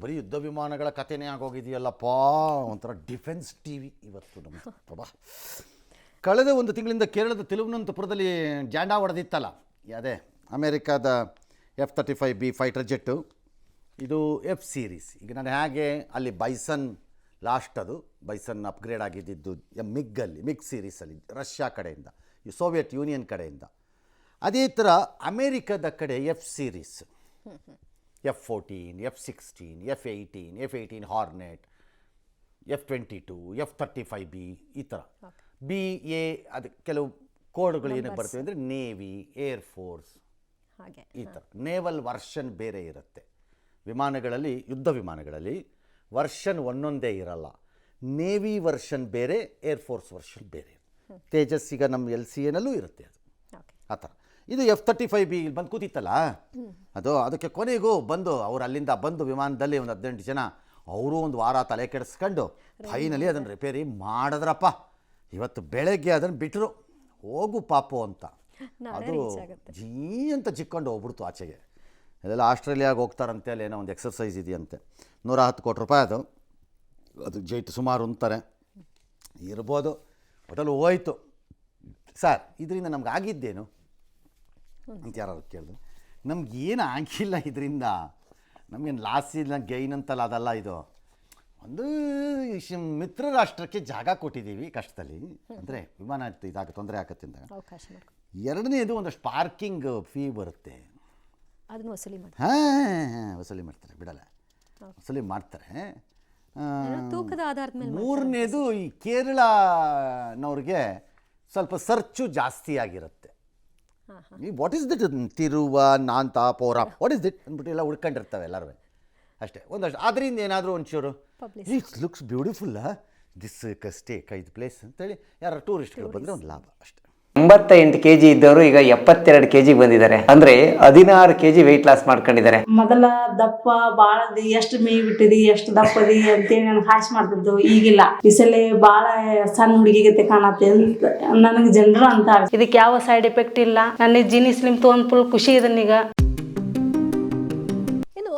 ಬರೀ ಯುದ್ಧ ವಿಮಾನಗಳ ಕಥೆನೇ ಆಗೋಗಿದೆಯಲ್ಲಪ್ಪ. ಒಂಥರ ಡಿಫೆನ್ಸ್ ಟಿ ವಿ ಇವತ್ತು ನಮ್ಮದು. ಬಾಬಾ, ಕಳೆದ ಒಂದು ತಿಂಗಳಿಂದ ಕೇರಳದ ತಿರುವನಂತಪುರದಲ್ಲಿ ಜಾಂಡಾ ಹೊಡೆದಿತ್ತಲ್ಲ, ಅದೇ ಅಮೇರಿಕಾದ F-35B ಫೈಟರ್ ಜೆಟ್ಟು. ಇದು F ಸೀರೀಸ್. ಈಗ ನಾನು ಹೇಗೆ ಅಲ್ಲಿ ಬೈಸನ್ ಲಾಸ್ಟ್, ಅದು ಬೈಸನ್ ಅಪ್ಗ್ರೇಡ್ ಆಗಿದ್ದು ಮಿಗ್ ಸೀರೀಸಲ್ಲಿ ರಷ್ಯಾ ಕಡೆಯಿಂದ, ಈ ಸೋವಿಯತ್ ಯೂನಿಯನ್ ಕಡೆಯಿಂದ. ಅದೇ ಥರ ಅಮೇರಿಕದ ಕಡೆ F series, F-14, F-16, F-18 hornet, F-22, F-35B ಈ ಥರ. BA ಅದು ಕೆಲವು ಕೋಡ್ಗಳು ಏನಕ್ಕೆ ಬರ್ತವೆ ಅಂದರೆ ನೇವಿ, ಏರ್ ಫೋರ್ಸ್ ಈ ಥರ. ನೇವಲ್ ವರ್ಷನ್ ಬೇರೆ ಇರುತ್ತೆ ವಿಮಾನಗಳಲ್ಲಿ. ಯುದ್ಧ ವಿಮಾನಗಳಲ್ಲಿ ವರ್ಷನ್ ಒಂದೊಂದೇ ಇರಲ್ಲ. ನೇವಿ ವರ್ಷನ್ ಬೇರೆ, ಏರ್ ಫೋರ್ಸ್ ವರ್ಷನ್ ಬೇರೆ. ತೇಜಸ್ ಈಗ ನಮ್ಮ LCAನಲ್ಲೂ ಇರುತ್ತೆ ಅದು ಆ ಥರ. ಇದು F-35B ಇಲ್ಲಿ ಬಂದು ಕೂತಿತ್ತಲ್ಲ, ಅದಕ್ಕೆ ಕೊನೆಗೂ ಬಂದು ಅವ್ರು ಅಲ್ಲಿಂದ ಬಂದು ವಿಮಾನದಲ್ಲಿ ಒಂದು 18 ಜನ ಅವರು ಒಂದು ವಾರ ತಲೆ ಕೆಡಿಸ್ಕೊಂಡು ಫೈನಲಿ ಅದನ್ನು ರಿಪೇರಿ ಮಾಡಿದ್ರಪ್ಪ. ಇವತ್ತು ಬೆಳಗ್ಗೆ ಅದನ್ನು ಬಿಟ್ಟರು, ಹೋಗು ಪಾಪು ಅಂತ. ಅದು ಜೀ ಅಂತ ಚಿಕ್ಕೊಂಡು ಹೋಗ್ಬಿಡ್ತು ಆಚೆಗೆ. ಅದೆಲ್ಲ ಆಸ್ಟ್ರೇಲಿಯಾಗೆ ಹೋಗ್ತಾರಂತೆ, ಅಲ್ಲಿ ಏನೋ ಒಂದು ಎಕ್ಸರ್ಸೈಸ್ ಇದೆಯಂತೆ. 110 ಕೋಟಿ ರೂಪಾಯಿ ಅದು ಜೈಟ್ ಸುಮಾರು ಅಂತಾರೆ, ಇರ್ಬೋದು. ಒಟ್ಟಲ್ಲಿ ಹೋಯ್ತು. ಸರ್, ಇದರಿಂದ ನಮ್ಗೆ ಆಗಿದ್ದೇನು ಅಂತ ಯಾರು ಕೇಳಿದ್ರು. ನಮಗೇನು ಆಗಿಲ್ಲ ಇದರಿಂದ, ನಮಗೇನು ಲಾಸ್ ಇಲ್ಲ, ಗೈನ್ ಅಂತಲ್ಲ, ಅದಲ್ಲ. ಇದು ಒಂದು ಮಿತ್ರ ರಾಷ್ಟ್ರಕ್ಕೆ ಜಾಗ ಕೊಟ್ಟಿದ್ದೀವಿ ಕಷ್ಟದಲ್ಲಿ, ಅಂದರೆ ವಿಮಾನ ಇದಾಗ ತೊಂದರೆ ಆಗತ್ತೆ ಅಂತ. ಎರಡನೇದು ಒಂದಷ್ಟು ಪಾರ್ಕಿಂಗ್ ಫೀ ಬರುತ್ತೆ, ಅದನ್ನು ವಸೂಲಿ ಮಾಡ್ತಾರೆ. ವಸೂಲಿ ಮಾಡ್ತಾರೆ, ಬಿಡಲ್ಲ, ವಸೂಲಿ ಮಾಡ್ತಾರೆ. ತೂಕದ ಆಧಾರದ ಮೇಲೆ. ಮೂರನೇದು ಈ ಕೇರಳನವ್ರಿಗೆ ಸ್ವಲ್ಪ ಸರ್ಚು ಜಾಸ್ತಿ ಆಗಿರುತ್ತೆ. What is that Thiruvananthapuram, what is that ಅಂದ್ಬಿಟ್ಟು ಎಲ್ಲ ಹುಡ್ಕೊಂಡಿರ್ತವೆ ಎಲ್ಲರೂ ಅಷ್ಟೇ. ಒಂದಷ್ಟು ಅದರಿಂದ ಏನಾದರೂ ಒಂಚೂರು it's looks beautiful this stake ಇದು ಪ್ಲೇಸ್ ಅಂತೇಳಿ ಯಾರು ಟೂರಿಸ್ಟ್ಗಳು ಬಂದರೆ ಒಂದು ಲಾಭ ಅಷ್ಟೇ. 88 kg ಇದ್ದವರು ಈಗ 72 kg ಬಂದಿದ್ದಾರೆ. ಅಂದ್ರೆ 16 kg ವೆಯ್ಟ್ ಲಾಸ್ ಮಾಡ್ಕೊಂಡಿದ್ದಾರೆ. ಮೊದಲ ದಪ್ಪ ಬಾಳದಿ, ಎಷ್ಟು ಮೇಯ್ ಬಿಟ್ಟಿದಿ, ಎಷ್ಟು ದಪ್ಪದಿ ಅಂತೇಳಿ ನನಗೆ ಹಾಶ್ ಮಾಡ್ತಿದ್ದು. ಈಗಿಲ್ಲ, ಈ ಸಲ ಬಾಳ ಸಣ್ಣ ಹುಡುಗಿಗತೆ ಕಾಣತ್ತೆ ಅಂತ ನನಗೆ ಜನರು ಅಂತ. ಇದಕ್ಕೆ ಯಾವ ಸೈಡ್ ಎಫೆಕ್ಟ್ ಇಲ್ಲ. ನನ್ನ ಜೀನಿ ಸ್ಲಿಮ್ ತೊಗೊಂಡ್ ಫುಲ್ ಖುಷಿ ಇದನ್ನೀಗ.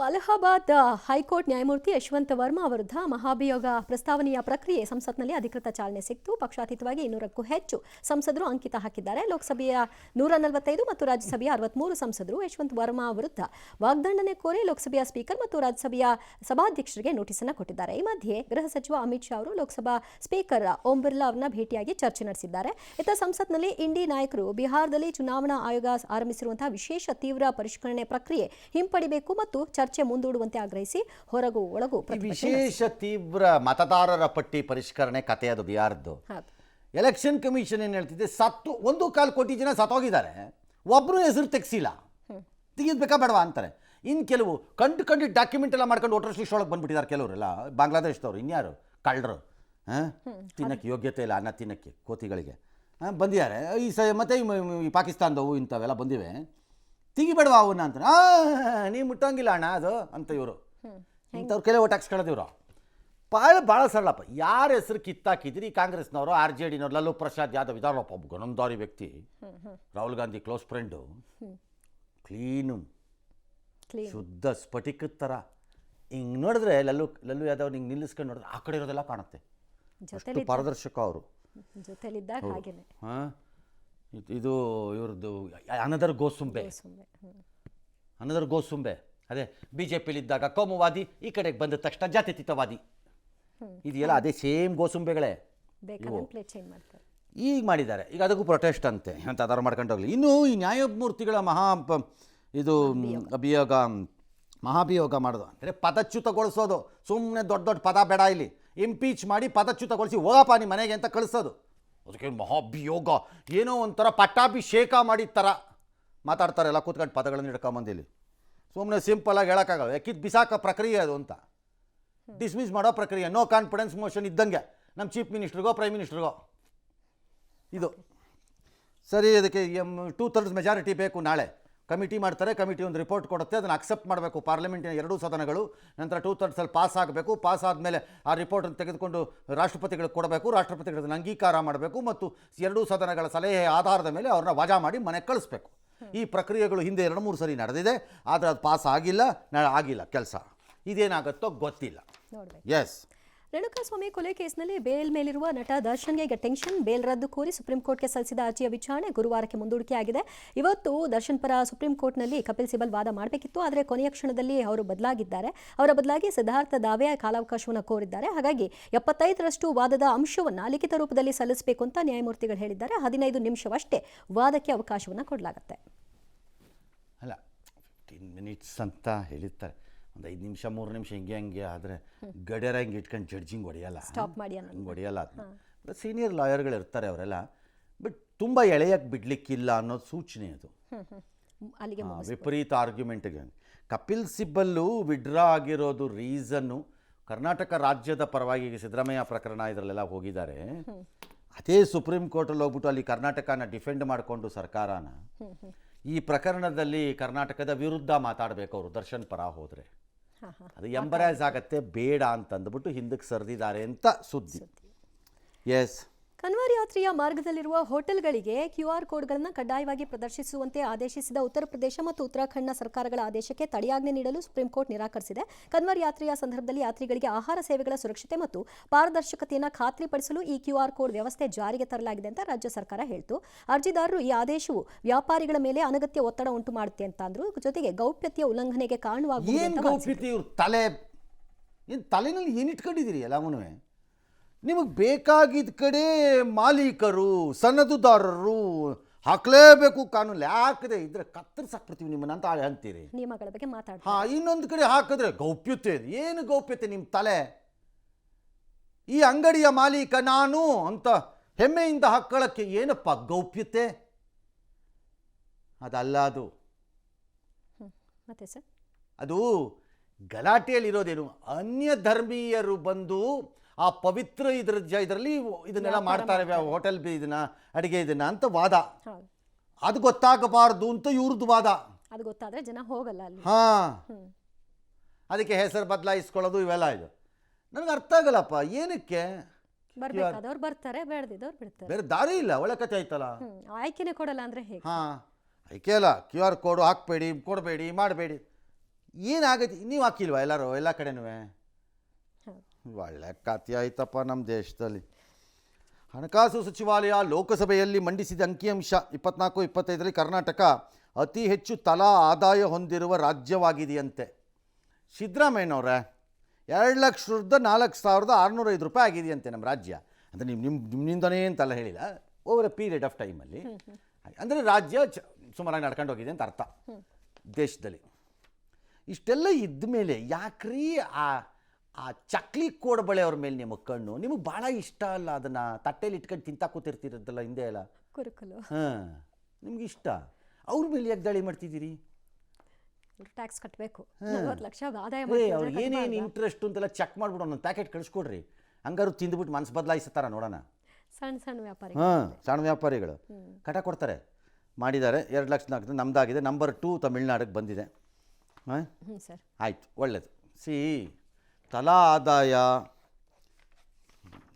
ಅಲಹಾಬಾದ್ ಹೈಕೋರ್ಟ್ ನ್ಯಾಯಮೂರ್ತಿ ಯಶವಂತ ವರ್ಮಾ ವಿರುದ್ಧ ಮಹಾಭಿಯೋಗ ಪ್ರಸ್ತಾವನೆಯ ಪ್ರಕ್ರಿಯೆ ಸಂಸತ್ನಲ್ಲಿ ಅಧಿಕೃತ ಚಾಲನೆ ಸಿಕ್ತು. ಪಕ್ಷಾತೀತವಾಗಿ 200ಕ್ಕೂ ಹೆಚ್ಚು ಸಂಸದರು ಅಂಕಿತ ಹಾಕಿದ್ದಾರೆ. ಲೋಕಸಭೆಯ 145 ಮತ್ತು ರಾಜ್ಯಸಭೆಯ 63 ಸಂಸದರು ಯಶವಂತ್ ವರ್ಮಾ ವಿರುದ್ಧ ವಾಗ್ದಂಡನೆ ಕೋರಿ ಲೋಕಸಭೆಯ ಸ್ಪೀಕರ್ ಮತ್ತು ರಾಜ್ಯಸಭೆಯ ಸಭಾಧ್ಯಕ್ಷರಿಗೆ ನೋಟಿಸ್ ಅನ್ನು ಕೊಟ್ಟಿದ್ದಾರೆ. ಈ ಮಧ್ಯೆ ಗೃಹ ಸಚಿವ ಅಮಿತ್ ಶಾ ಅವರು ಲೋಕಸಭಾ ಸ್ಪೀಕರ್ ಓಂ ಬಿರ್ಲಾ ಅವರನ್ನ ಭೇಟಿಯಾಗಿ ಚರ್ಚೆ ನಡೆಸಿದ್ದಾರೆ. ಇತ್ತ ಸಂಸತ್ನಲ್ಲಿ ಇಂಡಿ ನಾಯಕರು ಬಿಹಾರದಲ್ಲಿ ಚುನಾವಣಾ ಆಯೋಗ ಆರಂಭಿಸಿರುವಂತಹ ವಿಶೇಷ ತೀವ್ರ ಪರಿಷ್ಕರಣೆ ಪ್ರಕ್ರಿಯೆ ಹಿಂಪಡಿಬೇಕು ಮತ್ತು ಚರ್ಚೆ ಮುಂದೂಡುವಂತೆ ಆಗ್ರಹಿಸಿ ಹೊರಗೂ ಒಳಗೂ ವಿಶೇಷ ತೀವ್ರ ಮತದಾರರ ಪಟ್ಟಿ ಪರಿಷ್ಕರಣೆ ಕಥೆ. ಅದು ಬಿಹಾರದ್ದು ಎಲೆಕ್ಷನ್ ಕಮಿಷನ್ ಏನು ಹೇಳ್ತಿದೆ, 1.25 ಕೋಟಿ ಜನ ಸತ್ತೋಗಿದ್ದಾರೆ, ಒಬ್ಬರು ಹೆಸರು ತೆಗ್ಸಿಲ್ಲ, ತೆಗಿದ್ಬೇಕಾ ಬೇಡವಾ ಅಂತಾರೆ. ಇನ್ನು ಕೆಲವು ಕಂಡು ಡಾಕ್ಯುಮೆಂಟ್ ಎಲ್ಲ ಮಾಡ್ಕೊಂಡು ವೋಟರ್ ಲಿಸ್ಟ್ ಒಳಗೆ ಬಂದ್ಬಿಟ್ಟಿದ್ದಾರೆ ಕೆಲವರೆಲ್ಲ. ಬಾಂಗ್ಲಾದೇಶದವರು ಇನ್ಯಾರು ಕಳ್ಳರು, ತಿನ್ನಕ್ಕೆ ಯೋಗ್ಯತೆ ಇಲ್ಲ ಅನ್ನ ತಿನ್ನಕ್ಕೆ ಕೋತಿಗಳಿಗೆ ಬಂದಿದ್ದಾರೆ. ಮತ್ತೆ ಈ ಪಾಕಿಸ್ತಾನದವು ಇಂಥವೆಲ್ಲ ಬಂದಿವೆ, ತೆಗಿಬೇಡವಾ ಅವನ್ನ ಅಂತ. ನೀವು ಮುಟ್ಟಂಗಿಲ್ಲ ಅಣ್ಣ ಅದು ಅಂತ ಇವರು ಇಂಥವ್ರು ಕೆಲವು ಟ್ಯಾಕ್ಸ್ ಕಳೆದಿವರು. ಭಾಳ ಸರಳಪ್ಪ. ಯಾರ ಹೆಸರು ಕಿತ್ತಾಕಿದ್ರಿ, ಕಾಂಗ್ರೆಸ್ನವರು, RJDನವ್ರು, ಲಲ್ಲೂ ಪ್ರಸಾದ್ ಯಾದವ್ ಇದಾರಪ್ಪ, ಗಣಂದಾರಿ ವ್ಯಕ್ತಿ, Rahul Gandhi close friend, clean ಶುದ್ಧ ಸ್ಫಟಿಕದ ಥರ. ಹಿಂಗೆ ನೋಡಿದ್ರೆ ಲಲ್ಲೂ ಯಾದವ್ ಹಿಂಗೆ ನಿಲ್ಲಿಸ್ಕೊಂಡು ನೋಡಿದ್ರೆ ಆ ಕಡೆ ಇರೋದೆಲ್ಲ ಕಾಣುತ್ತೆ. ಅಷ್ಟು ಪಾರದರ್ಶಕ ಅವರು. ಇದು ಇವ್ರದ್ದು ಅನದರ್ ಗೋಸುಂಬೆ ಅದೇ BJPಲಿದ್ದಾಗ ಕೋಮುವಾದಿ, ಈ ಕಡೆಗೆ ಬಂದ ತಕ್ಷಣ ಜಾತ್ಯತೀತವಾದಿ. ಇದೆಯಲ್ಲ ಅದೇ ಸೇಮ್ ಗೋಸುಂಬೆಗಳೇ ಈಗ ಮಾಡಿದ್ದಾರೆ. ಈಗ ಅದಕ್ಕೂ ಪ್ರೊಟೆಸ್ಟ್ ಅಂತೆ ಅಂತ ಅದರ ಮಾಡ್ಕೊಂಡು ಹೋಗಲಿ. ಇನ್ನು ಈ ನ್ಯಾಯಮೂರ್ತಿಗಳ ಮಹಾಭಿಯೋಗ ಮಾಡೋದು ಅಂದರೆ ಪದಚ್ಯುತಗೊಳಿಸೋದು. ಸುಮ್ಮನೆ ದೊಡ್ಡ ಪದ ಬೇಡ, ಇಲ್ಲಿ ಇಂಪೀಚ್ ಮಾಡಿ ಪದಚ್ಯುತಗೊಳಿಸಿ ಹೋಗಪ್ಪ ನಿಮ್ಮ ಮನೆಗೆ ಅಂತ ಕಳಿಸೋದು. ಅದಕ್ಕೆ ಮಹಾಭಿಯೋಗ ಏನೋ ಒಂಥರ ಪಟ್ಟಾಭಿಷೇಕ ಮಾಡಿದ ಥರ ಮಾತಾಡ್ತಾರೆ ಎಲ್ಲ ಕೂತ್ಕೊಂಡು ಪದಗಳನ್ನು ಹಿಡ್ಕೊಂಬಂದಿಲ್ಲಿ. ಸುಮ್ಮನೆ ಸಿಂಪಲಾಗಿ ಹೇಳೋಕ್ಕಾಗಲ್ಲ, ಯಾಕಿದ್ದು ಬಿಸಾಕ ಪ್ರಕ್ರಿಯೆ ಅದು ಅಂತ. ಡಿಸ್ಮಿಸ್ ಮಾಡೋ ಪ್ರಕ್ರಿಯೆ, ನೋ ಕಾನ್ಫಿಡೆನ್ಸ್ ಮೋಷನ್ ಇದ್ದಂಗೆ ನಮ್ಮ ಚೀಫ್ ಮಿನಿಸ್ಟ್ರಿಗೋ ಪ್ರೈಮ್ ಮಿನಿಸ್ಟ್ರಿಗೋ ಇದು ಸರಿ. ಅದಕ್ಕೆ 2/3 ಮೆಜಾರಿಟಿ ಬೇಕು. ನಾಳೆ ಕಮಿಟಿ ಮಾಡ್ತಾರೆ, ಕಮಿಟಿ ಒಂದು ರಿಪೋರ್ಟ್ ಕೊಡುತ್ತೆ, ಅದನ್ನು ಅಕ್ಸೆಪ್ಟ್ ಮಾಡಬೇಕು ಪಾರ್ಲಿಮೆಂಟಿನ 2 ಸದನಗಳು. ನಂತರ 2/3 ಪಾಸ್ ಆಗಬೇಕು. ಪಾಸ್ ಆದಮೇಲೆ ಆ ರಿಪೋರ್ಟನ್ನು ತೆಗೆದುಕೊಂಡು ರಾಷ್ಟ್ರಪತಿಗಳಿಗೆ ಕೊಡಬೇಕು, ರಾಷ್ಟ್ರಪತಿಗಳನ್ನು ಅಂಗೀಕಾರ ಮಾಡಬೇಕು ಮತ್ತು 2 ಸದನಗಳ ಸಲಹೆ ಆಧಾರದ ಮೇಲೆ ಅವ್ರನ್ನ ವಜಾ ಮಾಡಿ ಮನೆಗೆ ಕಳಿಸ್ಬೇಕು. ಈ ಪ್ರಕ್ರಿಯೆಗಳು ಹಿಂದೆ 2-3 ಸರಿ ನಡೆದಿದೆ, ಆದರೆ ಅದು ಪಾಸ್ ಆಗಿಲ್ಲ ಕೆಲಸ. ಇದೇನಾಗುತ್ತೋ ಗೊತ್ತಿಲ್ಲ. ನೋಡ್ಬೇಕು. ಎಸ್. ರೇಣುಕಾಸ್ವಾಮಿ ಕೊಲೆ ಕೇಸ್ನಲ್ಲಿ ಬೇಲ್ ಮೇಲಿರುವ ನಟ ದರ್ಶನ್ಗೆ ಈಗ ಟೆನ್ಷನ್. ಬೇಲ್ ರದ್ದು ಕೋರಿ ಸುಪ್ರೀಂ ಕೋರ್ಟ್ಗೆ ಸಲ್ಲಿಸಿದ ಅರ್ಜಿಯ ವಿಚಾರಣೆ ಗುರುವಾರಕ್ಕೆ ಮುಂದೂಡಿಕೆಯಾಗಿದೆ. ಇವತ್ತು ದರ್ಶನ್ ಪರ ಸುಪ್ರೀಂ ಕೋರ್ಟ್ನಲ್ಲಿ ಕಪಿಲ್ ಸಿಬಲ್ ವಾದ ಮಾಡಬೇಕಿತ್ತು, ಆದರೆ ಕೊನೆಯ ಕ್ಷಣದಲ್ಲಿ ಅವರು ಬದಲಾಗಿದ್ದಾರೆ. ಅವರ ಬದಲಾಗಿ ಸಿದ್ಧಾರ್ಥ ದಾವೆ ಕಾಲಾವಕಾಶವನ್ನು ಕೋರಿದ್ದಾರೆ. ಹಾಗಾಗಿ 75ರಷ್ಟು ವಾದದ ಅಂಶವನ್ನು ಲಿಖಿತ ರೂಪದಲ್ಲಿ ಸಲ್ಲಿಸಬೇಕು ಅಂತ ನ್ಯಾಯಮೂರ್ತಿಗಳು ಹೇಳಿದ್ದಾರೆ. 15 ನಿಮಿಷವಷ್ಟೇ ವಾದಕ್ಕೆ ಅವಕಾಶವನ್ನು ಕೊಡಲಾಗುತ್ತೆ. ಅಲ್ಲ 15 ಮಿನಿಟ್ಸ್ ಅಂತ ಹೇಳಿರ್ತಾರೆ, ಒಂದು 5 ನಿಮಿಷ 3 ನಿಮಿಷ ಹಿಂಗೆ ಆದರೆ ಗಡಿಯಾರ ಹಿಂಗೆ ಇಟ್ಕೊಂಡು ಜಡ್ಜಿಂಗ್ ಹೊಡೆಯಲ್ಲ, ಸ್ಟಾಪ್ ಮಾಡಿ ಹಂಗೆ ಹೊಡೆಯಲ್ಲ. ಅದು ಸೀನಿಯರ್ ಲಾಯರ್ಗಳು ಇರ್ತಾರೆ ಅವರೆಲ್ಲ, ಬಟ್ ತುಂಬ ಎಳೆಯಕ್ಕೆ ಬಿಡಲಿಕ್ಕಿಲ್ಲ ಅನ್ನೋದು ಸೂಚನೆ ಅದು. ಅಲ್ಲಿಗೆ ವಿಪರೀತ ಆರ್ಗ್ಯುಮೆಂಟ್ಗೆ ಕಪಿಲ್ ಸಿಬ್ಬಲ್ಲು ವಿಡ್ರಾ ಆಗಿರೋದು ರೀಸನ್ನು ಕರ್ನಾಟಕ ರಾಜ್ಯದ ಪರವಾಗಿ ಸಿದ್ದರಾಮಯ್ಯ ಪ್ರಕರಣ ಇದರಲ್ಲೆಲ್ಲ ಹೋಗಿದ್ದಾರೆ. ಅದೇ ಸುಪ್ರೀಂ ಕೋರ್ಟಲ್ಲಿ ಹೋಗ್ಬಿಟ್ಟು ಅಲ್ಲಿ ಕರ್ನಾಟಕನ ಡಿಫೆಂಡ್ ಮಾಡಿಕೊಂಡು ಸರ್ಕಾರನ ಈ ಪ್ರಕರಣದಲ್ಲಿ ಕರ್ನಾಟಕದ ವಿರುದ್ಧ ಮಾತಾಡಬೇಕು ಅವರು ದರ್ಶನ್ ಪರ ಹೋದರೆ ಅದು ಎಂಬರಾಜ್ ಆಗತ್ತೆ, ಬೇಡ ಅಂತಂದ್ಬಿಟ್ಟು ಹಿಂದಕ್ಕೆ ಸರಿದಿದ್ದಾರೆ ಅಂತ ಸುದ್ದಿ. ಎಸ್. ಕನ್ವರ್ ಯಾತ್ರೆಯ ಮಾರ್ಗದಲ್ಲಿರುವ ಹೋಟೆಲ್ಗಳಿಗೆ QR ಕೋಡ್ಗಳನ್ನು ಕಡ್ಡಾಯವಾಗಿ ಪ್ರದರ್ಶಿಸುವಂತೆ ಆದೇಶಿಸಿದ ಉತ್ತರ ಪ್ರದೇಶ ಮತ್ತು ಉತ್ತರಾಖಂಡ್ನ ಸರ್ಕಾರಗಳ ಆದೇಶಕ್ಕೆ ತಡೆಯಾಜ್ಞೆ ನೀಡಲು ಸುಪ್ರೀಂ ಕೋರ್ಟ್ ನಿರಾಕರಿಸಿದೆ. ಕನ್ವರ್ ಯಾತ್ರೆಯ ಸಂದರ್ಭದಲ್ಲಿ ಯಾತ್ರಿಗಳಿಗೆ ಆಹಾರ ಸೇವೆಗಳ ಸುರಕ್ಷತೆ ಮತ್ತು ಪಾರದರ್ಶಕತೆಯನ್ನು ಖಾತ್ರಿಪಡಿಸಲು ಈ QR ಕೋಡ್ ವ್ಯವಸ್ಥೆ ಜಾರಿಗೆ ತರಲಾಗಿದೆ ಅಂತ ರಾಜ್ಯ ಸರ್ಕಾರ ಹೇಳಿತು. ಅರ್ಜಿದಾರರು ಈ ಆದೇಶವು ವ್ಯಾಪಾರಿಗಳ ಮೇಲೆ ಅನಗತ್ಯ ಒತ್ತಡ ಉಂಟು ಮಾಡುತ್ತೆ ಅಂತ ಅಂದ್ರು. ಜೊತೆಗೆ ಗೌಪ್ಯತೆಯ ಉಲ್ಲಂಘನೆಗೆ ಕಾರಣವಾಗುತ್ತದೆ ಅಂತ ಗೌಪ್ಯತೆ ತಲೆನಲ್ಲಿ ಏನು ಇಟ್ಕೊಂಡಿದ್ದೀರಿ ಎಲ್ಲವನ್ನೂ? ನಿಮಗೆ ಬೇಕಾಗಿದ್ದ ಕಡೆ ಮಾಲೀಕರು ಸನ್ನದುದಾರರು ಹಾಕಲೇಬೇಕು ಕಾನೂನು, ಯಾಕದೆ ಇದ್ರೆ ಕತ್ತರಿಸಾಕ್ಬಿಡ್ತೀವಿ ನಿಮ್ಮನ್ನ ಅಂತ ಅಂತೀರಿ. ನಿಯಮಗಳ ಬಗ್ಗೆ ಮಾತಾಡ್ತಾರೆ. ಹಾಂ, ಇನ್ನೊಂದು ಕಡೆ ಹಾಕಿದ್ರೆ ಗೌಪ್ಯತೆ. ಏನು ಗೌಪ್ಯತೆ ನಿಮ್ಮ ತಲೆ? ಈ ಅಂಗಡಿಯ ಮಾಲೀಕ ನಾನು ಅಂತ ಹೆಮ್ಮೆಯಿಂದ ಹಾಕೊಳ್ಳೋಕ್ಕೆ ಏನಪ್ಪ ಗೌಪ್ಯತೆ? ಅದಲ್ಲ ಅದು. ಮತ್ತೆ ಸರ್, ಅದು ಗಲಾಟೆಯಲ್ಲಿರೋದೇನು, ಅನ್ಯ ಧರ್ಮೀಯರು ಬಂದು ಆ ಪವಿತ್ರ ಇದರಲ್ಲಿ ಇದನ್ನೆಲ್ಲ ಮಾಡ್ತಾರೆ, ಹೋಟೆಲ್ ಇದನ್ನ ಅಡಿಗೆ ಇದನ್ನ ಅಂತ ವಾದ. ಅದು ಗೊತ್ತಾಗಬಾರ್ದು ಅಂತ ಇವ್ರದ್ದು ವಾದ. ಅದು ಗೊತ್ತಾದ್ರೆ ಜನ ಹೋಗಲ್ಲ ಅಲ್ಲಿ. ಹಾ, ಅದಕ್ಕೆ ಹೆಸರು ಬದಲಾಯಿಸ್ಕೊಳ್ಳೋದು ಇವೆಲ್ಲ ಇದು ನನಗೆ ಅರ್ಥ ಆಗಲ್ಲಪ್ಪ. ಏನಕ್ಕೆ ಬರ್ಬೇಕಾದವ್ರು ಬರ್ತಾರೆ, ಬೇಡದಿದ್ದವ್ರು ಬಿಡ್ತಾರೆ. ಬೇರೆ ದಾರಿ ಇಲ್ಲ. ಒಳ್ಳೆ ಕಥೆ ಆಯ್ತಲ್ಲ. ಆಯ್ಕೆನೆ ಕೊಡಲ್ಲ ಅಂದ್ರೆ ಹೇಗೆ? ಹಾ, ಆಯ್ಕೆ ಅಲ್ಲ. QR ಕೋಡು ಹಾಕಬೇಡಿ, ಕೊಡಬೇಡಿ, ಮಾಡಬೇಡಿ. ಏನಾಗೈತಿ? ನೀವು ಹಾಕಿಲ್ವಾ ಎಲ್ಲರೂ ಎಲ್ಲ ಕಡೆನೂ? ಒಳ್ಳೆ ಕಥೆ ಆಯ್ತಪ್ಪ ನಮ್ಮ ದೇಶದಲ್ಲಿ. ಹಣಕಾಸು ಸಚಿವಾಲಯ ಲೋಕಸಭೆಯಲ್ಲಿ ಮಂಡಿಸಿದ ಅಂಕಿಅಂಶ 24-25ರಲ್ಲಿ ಕರ್ನಾಟಕ ಅತಿ ಹೆಚ್ಚು ತಲಾ ಆದಾಯ ಹೊಂದಿರುವ ರಾಜ್ಯವಾಗಿದೆಯಂತೆ. ಸಿದ್ದರಾಮಯ್ಯನವರೇ 2,04,605 ರೂಪಾಯಿ ಆಗಿದೆಯಂತೆ ನಮ್ಮ ರಾಜ್ಯ. ಅಂದರೆ ನಿಮ್ಮಿಂದನೇ ಅಂತೆಲ್ಲ ಹೇಳಿಲ್ಲ, ಓವರ್ ಎ ಪೀರಿಯಡ್ ಆಫ್ ಟೈಮಲ್ಲಿ. ಅಂದರೆ ರಾಜ್ಯ ಸುಮಾರಾಗಿ ನಡ್ಕೊಂಡು ಹೋಗಿದೆ ಅಂತ ಅರ್ಥ ದೇಶದಲ್ಲಿ. ಇಷ್ಟೆಲ್ಲ ಇದ್ದ ಮೇಲೆ ಯಾಕ್ರೀ ಆ ಚಕ್ಲಿ ಕೋಡ್ಬಳೆ ಅವ್ರ ಮೇಲೆ ನಿಮಗೆ ಕಣ್ಣು? ನಿಮಗೆ ಭಾಳ ಇಷ್ಟ ಅಲ್ಲ ಅದನ್ನು ತಟ್ಟೆಯಲ್ಲಿ ಇಟ್ಕೊಂಡು ತಿಂತಾ ಕೂತಿರ್ತಿರದಲ್ಲ ಹಿಂದೆ ಎಲ್ಲ. ಕುರುಕುಲು. ಹಾಂ, ನಿಮ್ಗೆ ಇಷ್ಟ. ಅವ್ರ ಮೇಲೆ ಯಾಕೆ ದಾಳಿ ಮಾಡ್ತಿದ್ದೀರಿ? ಟ್ಯಾಕ್ಸ್ ಕಟ್ಟಬೇಕು, 40 ಲಕ್ಷ ಆದಾಯ. ಅವ್ರು ಏನೇನು ಇಂಟ್ರೆಸ್ಟ್ ಅಂತೆಲ್ಲ ಚೆಕ್ ಮಾಡ್ಬಿಡು, ಒಂದು ಪ್ಯಾಕೆಟ್ ಕಳಿಸ್ಕೊಡ್ರಿ. ಹಂಗಾರು ತಿಂದುಬಿಟ್ಟು ಮನಸ್ಸು ಬದಲಾಯಿಸ್ತಾರ ನೋಡೋಣ. ಸಣ್ಣ ವ್ಯಾಪಾರಿ. ಹಾಂ, ಸಣ್ಣ ವ್ಯಾಪಾರಿಗಳು ಕಟ ಕೊಡ್ತಾರೆ. ಮಾಡಿದ್ದಾರೆ 2,04,000 ನಮ್ಮದಾಗಿದೆ. ನಂಬರ್ 2 ತಮಿಳ್ನಾಡಿಗೆ ಬಂದಿದೆ. ಹಾಂ ಸರ್, ಆಯಿತು, ಒಳ್ಳೆಯದು. ತಲಾ ಆದಾಯ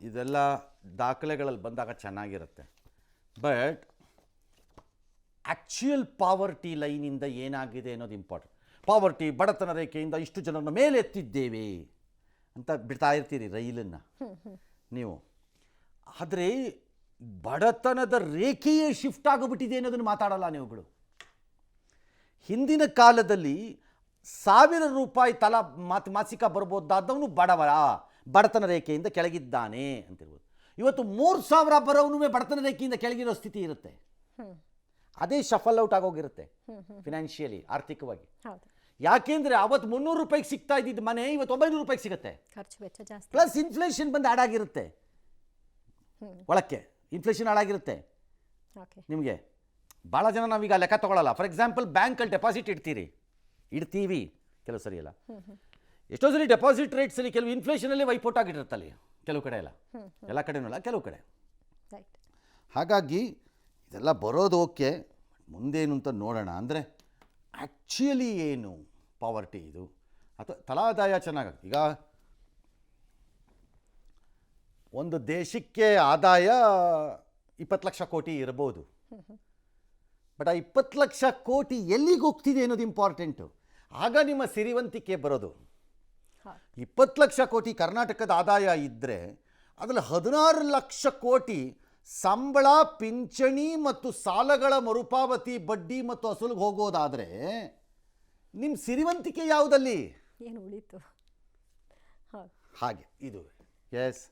ಇದೆಲ್ಲ ದಾಖಲೆಗಳಲ್ಲಿ ಬಂದಾಗ ಚೆನ್ನಾಗಿರುತ್ತೆ. ಬಟ್ ಆ್ಯಕ್ಚುಯಲ್ ಪಾವರ್ಟಿ ಲೈನಿಂದ ಏನಾಗಿದೆ ಅನ್ನೋದು ಇಂಪಾರ್ಟೆಂಟ್. ಪಾವರ್ಟಿ, ಬಡತನ ರೇಖೆಯಿಂದ ಇಷ್ಟು ಜನರನ್ನ ಮೇಲೆ ಎತ್ತಿದ್ದೇವೆ ಅಂತ ಬಿಡ್ತಾ ಇರ್ತೀರಿ ರೈಲನ್ನು ನೀವು. ಆದರೆ ಬಡತನದ ರೇಖೆಯೇ ಶಿಫ್ಟ್ ಆಗಿಬಿಟ್ಟಿದೆ ಅನ್ನೋದನ್ನು ಮಾತಾಡಲ್ಲ ನೀವುಗಳು. ಹಿಂದಿನ ಕಾಲದಲ್ಲಿ 1,000 ರೂಪಾಯಿ ತಲಾ ಮಾಸಿಕ ಬರ್ಬೋದಾದವನು ಬಡತನ ರೇಖೆಯಿಂದ ಕೆಳಗಿದ್ದಾನೆ ಅಂತಿರ್ಬೋದು. ಇವತ್ತು 3,000 ಬರೋವನು ಬಡತನ ರೇಖೆಯಿಂದ ಕೆಳಗಿರೋ ಸ್ಥಿತಿ ಇರುತ್ತೆ. ಅದೇ ಶಫಲ್ ಔಟ್ ಆಗೋಗಿರುತ್ತೆ ಫಿನಾನ್ಷಿಯಲಿ, ಆರ್ಥಿಕವಾಗಿ. ಯಾಕೆಂದರೆ ಅವತ್ತು 300 ರೂಪಾಯಿಗೆ ಸಿಗ್ತಾ ಇದ್ದಿದ್ದು ಮನೆ ಇವತ್ತು 900 ರೂಪಾಯಿಗೆ ಸಿಗುತ್ತೆ. ಖರ್ಚು ವೆಚ್ಚ ಜಾಸ್ತಿ, ಪ್ಲಸ್ ಇನ್ಫ್ಲೇಷನ್ ಬಂದು ಆಡಾಗಿರುತ್ತೆ. ಒಳಕ್ಕೆ ಇನ್ಫ್ಲೇಷನ್ ಆಡಾಗಿರುತ್ತೆ. ನಿಮಗೆ ಭಾಳ ಜನ ನಾವೀಗ ಲೆಕ್ಕ ತೊಗೊಳ್ಳಲ್ಲ. ಫಾರ್ ಎಕ್ಸಾಂಪಲ್, ಬ್ಯಾಂಕಲ್ಲಿ ಡೆಪಾಸಿಟ್ ಇಡ್ತೀವಿ ಕೆಲವು ಸರಿ ಎಲ್ಲ. ಎಷ್ಟೋ ಸರಿ ಡೆಪಾಸಿಟ್ ರೇಟ್ಸಲ್ಲಿ ಕೆಲವು ಇನ್ಫ್ಲೇಷನಲ್ಲಿ ವೈಪೌಟ್ ಆಗಿರುತ್ತಲ್ಲಿ ಕೆಲವು ಕಡೆ ಎಲ್ಲ ಕಡೆನೂ ಅಲ್ಲ, ಕೆಲವು ಕಡೆ. ಹಾಗಾಗಿ ಇದೆಲ್ಲ ಬರೋದು ಓಕೆ, ಮುಂದೇನು ಅಂತ ನೋಡೋಣ. ಅಂದರೆ ಆ್ಯಕ್ಚುಯಲಿ ಏನು ಪಾವರ್ಟಿ ಇದು ಅಥವಾ ತಲಾದಾಯ ಚೆನ್ನಾಗಿ. ಈಗ ಒಂದು ದೇಶಕ್ಕೆ ಆದಾಯ 20 ಲಕ್ಷ ಕೋಟಿ ಇರ್ಬೋದು. ಬಟ್ ಆ 20 ಲಕ್ಷ ಕೋಟಿ ಎಲ್ಲಿಗೆ ಹೋಗ್ತಿದೆ ಅನ್ನೋದು ಇಂಪಾರ್ಟೆಂಟು. ಆಗ ನಿಮ್ಮ ಸಿರಿವಂತಿಕೆ ಬರೋದು. 20 ಲಕ್ಷ ಕೋಟಿ ಕರ್ನಾಟಕದ ಆದಾಯ ಇದ್ದರೆ ಅದರಲ್ಲಿ 16 ಲಕ್ಷ ಕೋಟಿ ಸಂಬಳ, ಪಿಂಚಣಿ ಮತ್ತು ಸಾಲಗಳ ಮರುಪಾವತಿ, ಬಡ್ಡಿ ಮತ್ತು ಅಸಲಿಗೆ ಹೋಗೋದಾದರೆ ನಿಮ್ಮ ಸಿರಿವಂತಿಕೆ ಯಾವುದಲ್ಲಿ? ಏನು ಉಳಿತು? ಹೌದು. ಹಾಗೆ ಇದು ಎಸ್